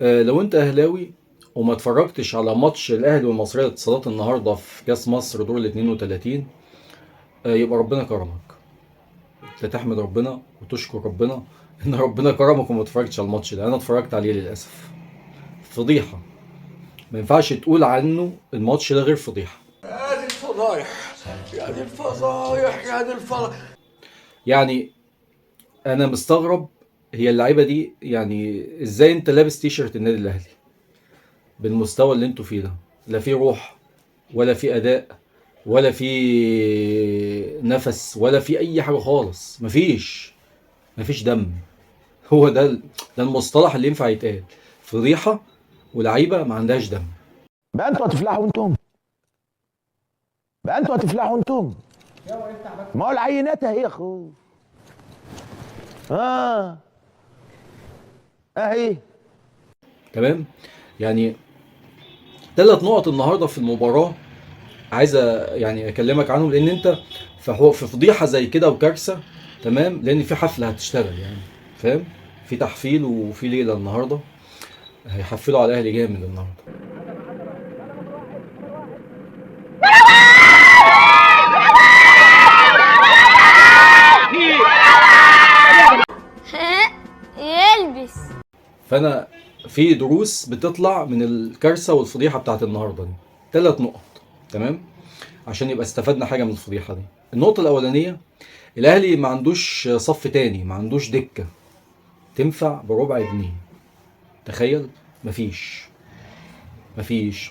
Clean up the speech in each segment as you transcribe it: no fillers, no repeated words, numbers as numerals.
لو انت اهلاوي وما اتفرجتش على ماتش الاهلي والمصريه للاتصالات النهارده في كاس مصر دور ال 32، يبقى ربنا كرمك. انت تحمد ربنا وتشكر ربنا ان ربنا كرمك وما اتفرجتش على الماتش ده. انا اتفرجت عليه للاسف. فضيحه. ما ينفعش تقول عنه الماتش ده غير فضيحه. يا دي الفضايح، يا دي الفضايح، يا دي الفضايح. يعني انا مستغرب، هي اللعيبه دي يعني ازاي انت لابس تيشيرت النادي الاهلي بالمستوى اللي انتوا فيه ده؟ لا في روح، ولا في اداء، ولا في نفس، ولا في اي حاجه خالص. مفيش دم. هو ده المصطلح اللي ينفع يتقال. فضيحه ولعيبه ما عندهاش دم. بقى انتوا هتفلحوا انتم، بقى انتوا هتفلحوا انتم. ما هو العينات اهي يا اخو. اه اهي. تمام. يعني 3 نقط النهارده في المباراه عايز يعني اكلمك عنهم، لان انت في فضيحه زي كده وكارثه. تمام، لان في حفله هتشتغل يعني. فاهم؟ في تحفيل وفي ليله النهارده، هيحفلوا على الاهلي جامد النهارده. يلبس. فانا في دروس بتطلع من الكارثه والفضيحه بتاعت النهارده دي. 3 نقط. تمام. عشان يبقى استفدنا حاجه من الفضيحه دي. النقطه الاولانيه، الاهلي ما عندوش صف تاني، ما عندوش دكه تنفع بربع جنيه. تخيل. مفيش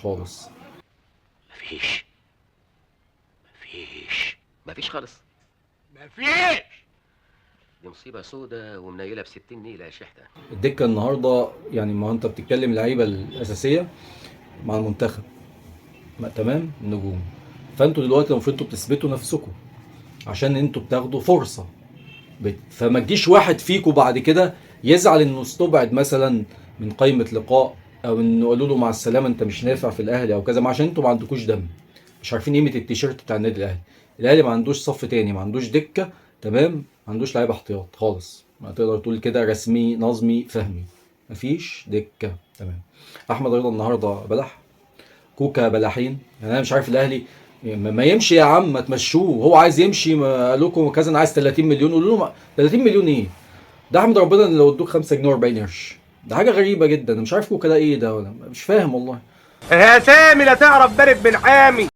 خالص. مفيش مفيش خالص. مفيش. دي مصيبة سودة ومنيلة ب60 نيلة يا شحتة. الدكه النهارده يعني، ما انت بتتكلم اللعيبه الاساسيه مع المنتخب. تمام، النجوم. فانتوا دلوقتي المفروض انتوا بتثبتوا نفسكم، عشان انتوا بتاخدوا فرصه. فما تجيش واحد فيكم بعد كده يزعل انه استبعد مثلا من قائمه لقاء، او انه قالوا له مع السلامه انت مش نافع في الاهلي او كذا، عشان انتوا ما عندكوش دم. مش عارفين قيمه التيشيرت بتاع النادي الاهلي. الاهلي ما عندوش صف تاني، ما عندوش دكه. تمام. ما عندوش لعيبه احتياط خالص، ما تقدر تقول كده رسمي نظمي فهمي. مفيش دكه. تمام. احمد رضا النهارده بلح، كوكا بلاحين. يعني انا مش عارف الاهلي ما يمشي يا عم، ما تمشوه. هو عايز يمشي، ما قال لكم كذا انا عايز 30 مليون، قولوا له 30 مليون ايه؟ ده احمد ربنا ان لو ادوك 5 جنيه و40 قرش. ده حاجه غريبه جدا. انا مش عارف كوكا ده ايه ده، ولا مش فاهم والله. يا سامي لا تعرف بارد من حامي.